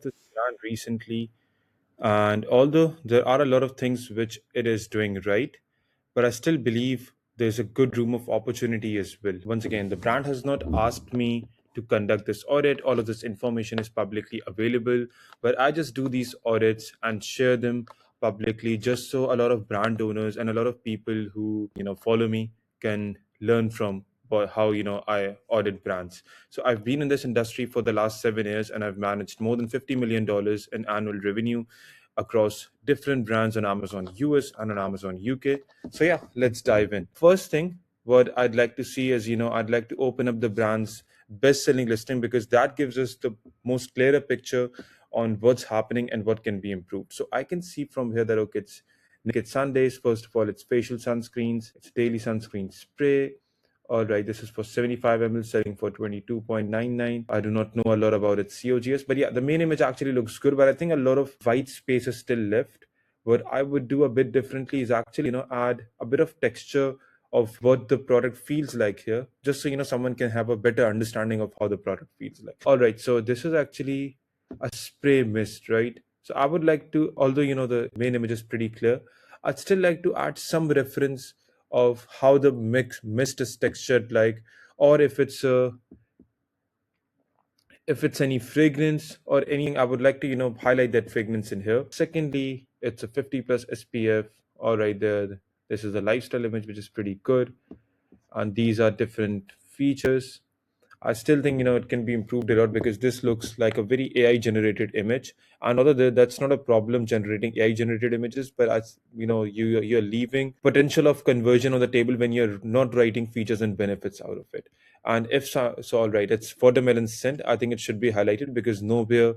this brand recently, and although there are a lot of things which it is doing right, but I still believe there's a good room of opportunity as well. Once again, the brand has not asked me to conduct this audit. All of this information is publicly available, but I just do these audits and share them publicly just so a lot of brand owners and a lot of people who follow me can learn from how I audit brands. So I've been in this industry for the last 7 years, and I've managed more than $50 million in annual revenue across different brands on Amazon US and on Amazon UK. So yeah, let's dive in. First thing, what I'd like to see is, I'd like to open up the brand's best-selling listing, because that gives us the most clearer picture on what's happening and what can be improved. So I can see from here that okay, it's Naked Sundays. First of all, it's facial sunscreens, it's daily sunscreen spray. All right, this is for 75 ml, selling for 22.99. I do not know a lot about its COGS, but yeah, the main image actually looks good. But I think a lot of white space is still left. What I would do a bit differently is actually, add a bit of texture of what the product feels like here, just so someone can have a better understanding of how the product feels like. All right, so this is actually a spray mist, right? So I would like to, although the main image is pretty clear, I'd still like to add some reference of how the mist is textured like, or if it's any fragrance or anything, I would like to highlight that fragrance in here. Secondly, it's a 50 plus SPF. All right, there, this is a lifestyle image which is pretty good, and these are different features. I still think it can be improved a lot, because this looks like a very AI generated image. And although that's not a problem generating AI generated images, but as you're leaving potential of conversion on the table when you're not writing features and benefits out of it. And if so, all right, it's watermelon scent. I think it should be highlighted, because nowhere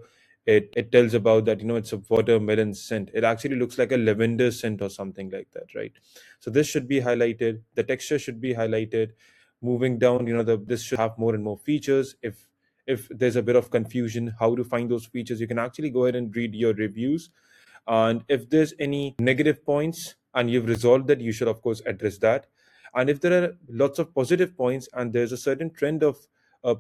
it tells about that it's a watermelon scent. It actually looks like a lavender scent or something like that, right? So this should be highlighted. The texture should be highlighted. Moving down, this should have more and more features. If there's a bit of confusion how to find those features, you can actually go ahead and read your reviews, and if there's any negative points and you've resolved that, you should of course address that. And if there are lots of positive points and there's a certain trend of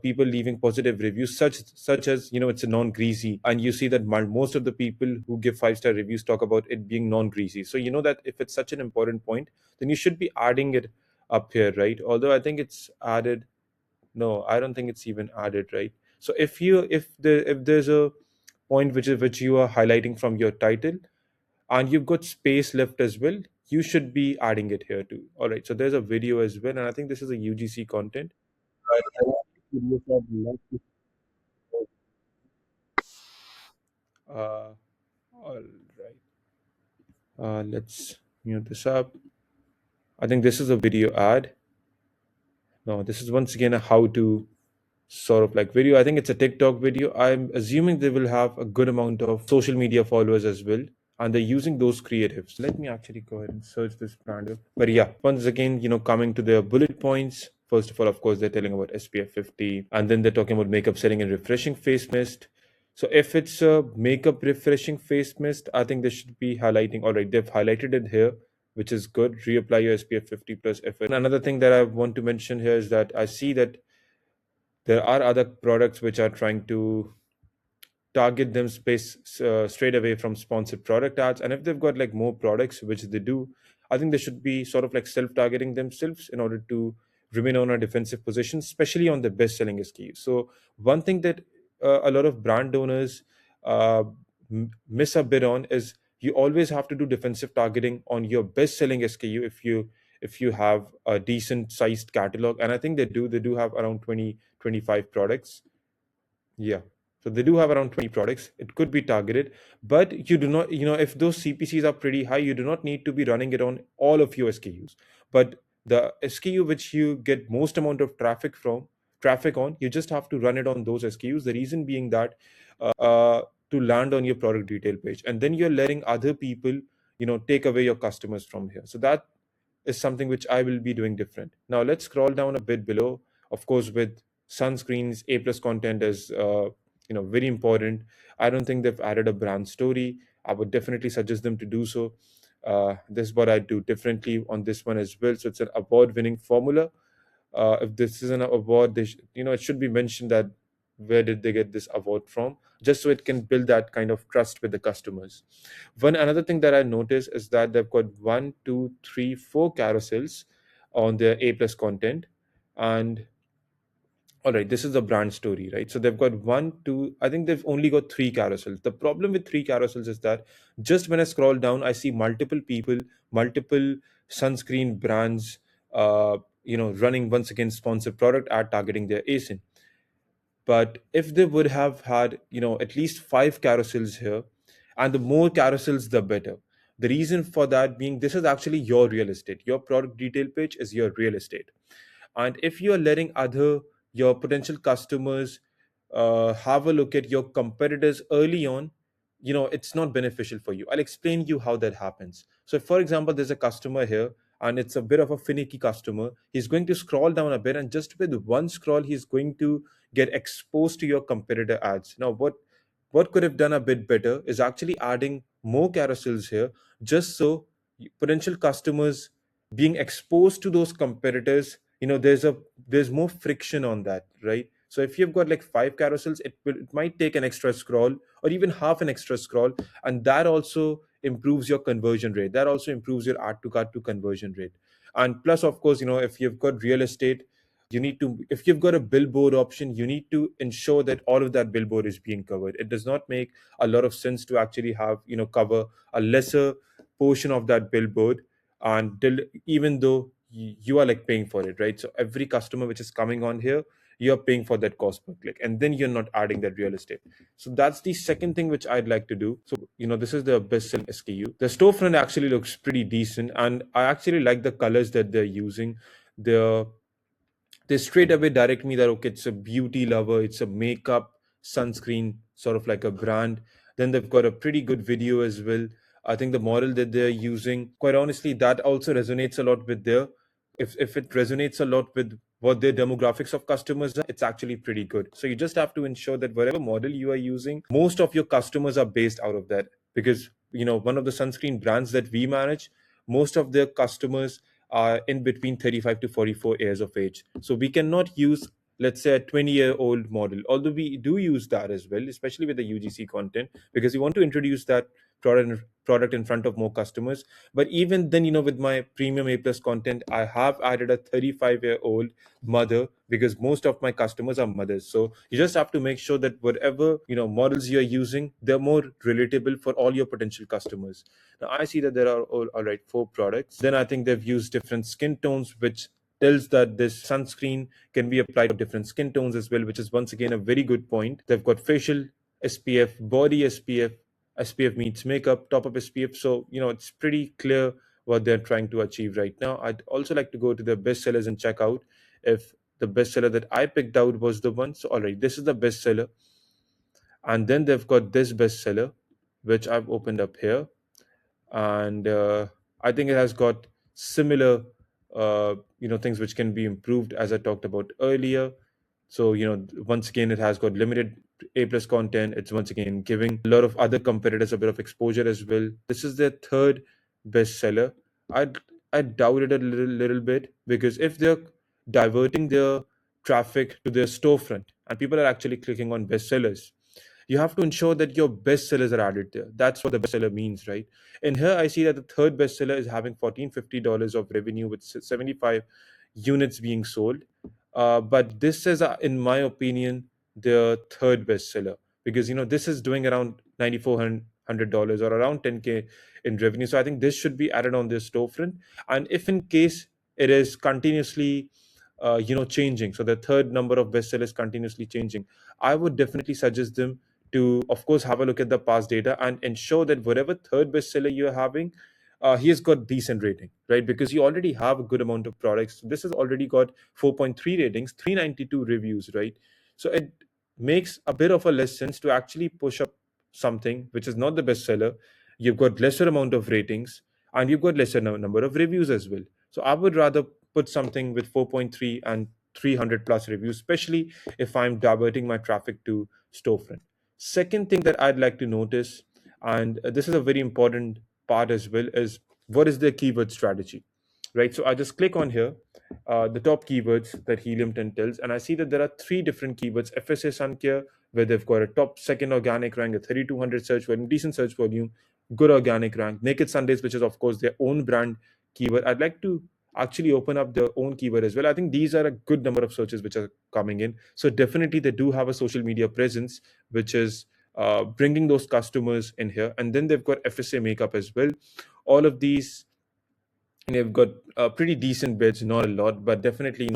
people leaving positive reviews, such as it's a non-greasy, and you see that most of the people who give 5-star reviews talk about it being non-greasy, so that if it's such an important point, then you should be adding it up here, right? Although I think it's added. No, I don't think it's even added, right? So if there's a point which you are highlighting from your title, and you've got space left as well, you should be adding it here too. All right, so there's a video as well, and I think this is a UGC content. uh, all right, let's mute this up. I think this is a video ad. No, this is once again a how to sort of like video. I think it's a TikTok video. I'm assuming they will have a good amount of social media followers as well, and they're using those creatives. Let me actually go ahead and search this brand up. But yeah, once again, coming to their bullet points. First of all, of course, they're telling about SPF 50, and then they're talking about makeup setting and refreshing face mist. So if it's a makeup refreshing face mist, I think they should be highlighting. All right, they've highlighted it here, which is good. Reapply your SPF 50 plus effort. And another thing that I want to mention here is that I see that there are other products which are trying to target them space straight away from sponsored product ads. And if they've got like more products, which they do, I think they should be sort of like self-targeting themselves in order to remain on a defensive position, especially on the best-selling SKUs. So one thing that a lot of brand owners uh, miss a bit on is you always have to do defensive targeting on your best-selling SKU if you have a decent sized catalog. And I think they do have around 20-25 products. Yeah. So they do have around 20 products. It could be targeted, but you do not, if those CPCs are pretty high, you do not need to be running it on all of your SKUs. But the SKU which you get most amount of traffic on, you just have to run it on those SKUs. The reason being that to land on your product detail page, and then you're letting other people, take away your customers from here. So that is something which I will be doing different. Now let's scroll down a bit below. Of course, with sunscreens, A plus content is very important. I don't think they've added a brand story. I would definitely suggest them to do so. This is what I do differently on this one as well. So it's an award-winning formula. If this is an award, it should be mentioned that where did they get this award from, just so it can build that kind of trust with the customers. One another thing that I noticed is that they've got one, two, three, four carousels on their A plus content. And all right, this is the brand story, right? So they've got one, two, I think they've only got three carousels. The problem with three carousels is that just when I scroll down, I see multiple people, multiple sunscreen brands, running once again sponsored product ad targeting their ASIN. But if they would have had, at least five carousels here, and the more carousels, the better. The reason for that being, this is actually your real estate. Your product detail page is your real estate. And if you are letting your potential customers have a look at your competitors early on, it's not beneficial for you. I'll explain you how that happens. So for example, there's a customer here, and it's a bit of a finicky customer. He's going to scroll down a bit, and just with one scroll, he's going to get exposed to your competitor ads. Now what could have done a bit better is actually adding more carousels here, just so potential customers being exposed to those competitors, there's more friction on that, right? So if you've got like five carousels, it might take an extra scroll or even half an extra scroll, and that also improves your conversion rate. That also improves your add to cart to conversion rate. And plus, of course, if you've got real estate, if you've got a billboard option, you need to ensure that all of that billboard is being covered. It does not make a lot of sense to actually have, cover a lesser portion of that billboard, and even though you are like paying for it, right? So every customer which is coming on here, you're paying for that cost per click, and then you're not adding that real estate. So that's the second thing which I'd like to do. So this is the best selling SKU. The storefront actually looks pretty decent, and I actually like the colors that they're using. They're they straight away direct me that okay, it's a beauty lover, it's a makeup sunscreen sort of like a brand. Then they've got a pretty good video as well. I think the model that they're using, quite honestly, that also resonates a lot with their, if it resonates a lot with what their demographics of customers are, it's actually pretty good. So you just have to ensure that whatever model you are using, most of your customers are based out of that. Because one of the sunscreen brands that we manage, most of their customers are in between 35 to 44 years of age. So we cannot use, let's say, a 20-year-old model, although we do use that as well, especially with the UGC content, because we want to introduce that product in front of more customers. But even then, with my premium A plus content, I have added a 35-year-old mother, because most of my customers are mothers. So you just have to make sure that whatever models you're using, they're more relatable for all your potential customers. Now I see that there are all right, four products. Then I think they've used different skin tones, which tells that this sunscreen can be applied to different skin tones as well, which is once again a very good point. They've got facial SPF, body SPF, SPF meets makeup, top up SPF. So it's pretty clear what they're trying to achieve right now. I'd also like to go to the bestsellers and check out if the bestseller that I picked out was the one. So all right, this is the bestseller. And then they've got this bestseller, which I've opened up here. And I think it has got similar things which can be improved, as I talked about earlier. So once again, it has got limited A plus content. It's once again giving a lot of other competitors a bit of exposure as well. This is their third bestseller. I doubt it a little bit, because if they're diverting their traffic to their storefront and people are actually clicking on bestsellers, you have to ensure that your bestsellers are added there. That's what the bestseller means, right? And here I see that the third bestseller is having $1,450 of revenue with 75 units being sold. But this is, in my opinion, the third bestseller, because this is doing around $9,400 or around 10K in revenue. So I think this should be added on this storefront. And if in case it is continuously changing, so the third number of bestsellers continuously changing, I would definitely suggest them to, of course, have a look at the past data and ensure that whatever third bestseller you're having, he has got decent rating, right? Because you already have a good amount of products. This has already got 4.3 ratings, 392 reviews, right? So it makes a bit of a less sense to actually push up something which is not the bestseller. You've got lesser amount of ratings, and you've got lesser number of reviews as well. So I would rather put something with 4.3 and 300 plus reviews, especially if I'm diverting my traffic to storefront. Second thing that I'd like to notice, and this is a very important part as well, is what is their keyword strategy. right? So I just click on here, the top keywords that Helium 10 tells, and I see that there are three different keywords: FSA Sun Care, where they've got a top second organic rank, a 3200 search volume, decent search volume, good organic rank. Naked Sundays, which is of course their own brand keyword. I'd like to actually open up their own keyword as well. I think these are a good number of searches which are coming in. So definitely they do have a social media presence, which is bringing those customers in here. And then they've got FSA makeup as well. All of these, and they've got pretty decent bids, not a lot, but definitely,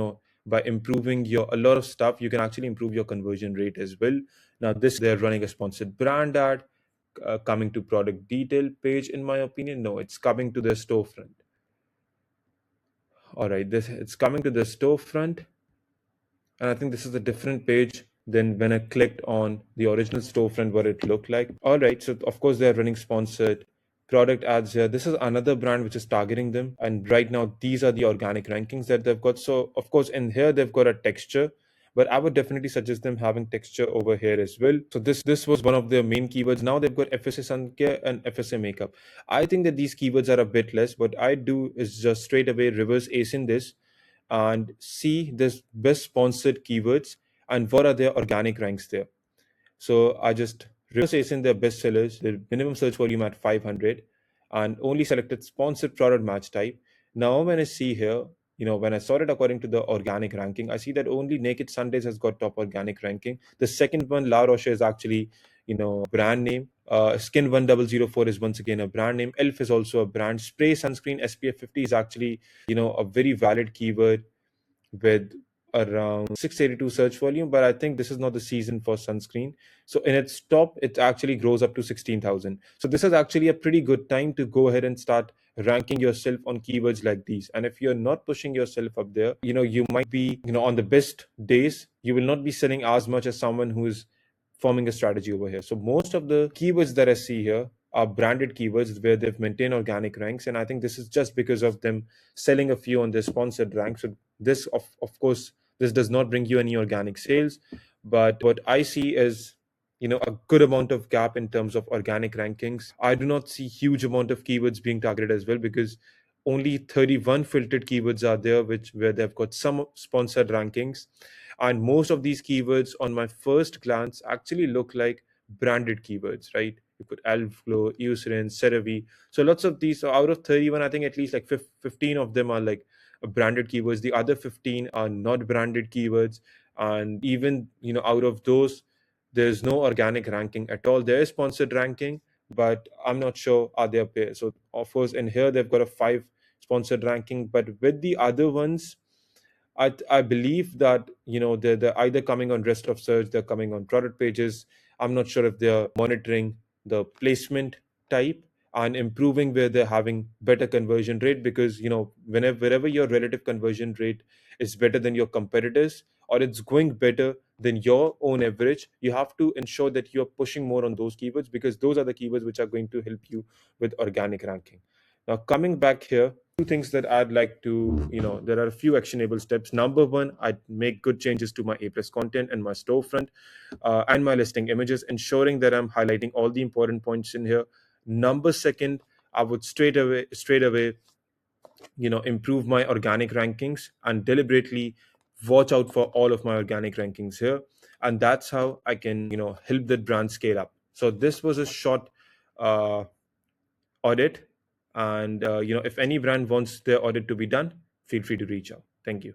by improving your a lot of stuff, you can actually improve your conversion rate as well. Now this, they're running a sponsored brand ad, coming to product detail page. In my opinion, no, it's coming to the storefront. All right, this, it's coming to the storefront, and I think this is a different page than when I clicked on the original storefront, what it looked like. All right, so of course they're running sponsored product ads here. This is another brand which is targeting them, and right now these are the organic rankings that they've got. So of course in here they've got a texture, but I would definitely suggest them having texture over here as well. So this was one of their main keywords. Now they've got FSA sun care and FSA makeup. I think that these keywords are a bit less. What I do is just straight away reverse ace in this and see this best sponsored keywords and what are their organic ranks there. So I just reverse ace in their best sellers, the minimum search volume at 500, and only selected sponsored product match type. Now when I see here, when I sort it according to the organic ranking, I see that only Naked Sundays has got top organic ranking. The second one, La Roche, is actually, brand name. Skin 1004 is once again a brand name. Elf is also a brand. Spray sunscreen SPF 50 is actually, a very valid keyword with around 682 search volume, but I think this is not the season for sunscreen. So in its top, it actually grows up to 16,000. So this is actually a pretty good time to go ahead and start ranking yourself on keywords like these. And if you're not pushing yourself up there, you might be, on the best days, you will not be selling as much as someone who's forming a strategy over here. So most of the keywords that I see here are branded keywords where they've maintained organic ranks. And I think this is just because of them selling a few on their sponsored ranks. So this, of course, this does not bring you any organic sales, but what I see is, a good amount of gap in terms of organic rankings. I do not see huge amount of keywords being targeted as well, because only 31 filtered keywords are there, which where they've got some sponsored rankings. And most of these keywords on my first glance actually look like branded keywords, right? You put Elf Glow, Eucerin, CeraVe. So lots of these, so out of 31, I think at least like 15 of them are like branded keywords. The other 15 are not branded keywords. And even, out of those, there's no organic ranking at all. There is sponsored ranking, but I'm not sure are they pair. So of course in here they've got a 5 sponsored ranking, but with the other ones, I believe that they're either coming on rest of search, they're coming on product pages. I'm not sure if they're monitoring the placement type and improving where they're having better conversion rate, because wherever your relative conversion rate is better than your competitors, or it's going better than your own average, you have to ensure that you're pushing more on those keywords, because those are the keywords which are going to help you with organic ranking. Now coming back here, two things that I'd like to, there are a few actionable steps. Number one, I'd make good changes to my A plus content and my storefront and my listing images, ensuring that I'm highlighting all the important points in here. Number second, I would straight away, improve my organic rankings and deliberately watch out for all of my organic rankings here. And that's how I can, help that brand scale up. So this was a short uh, audit. And if any brand wants their audit to be done, feel free to reach out. Thank you.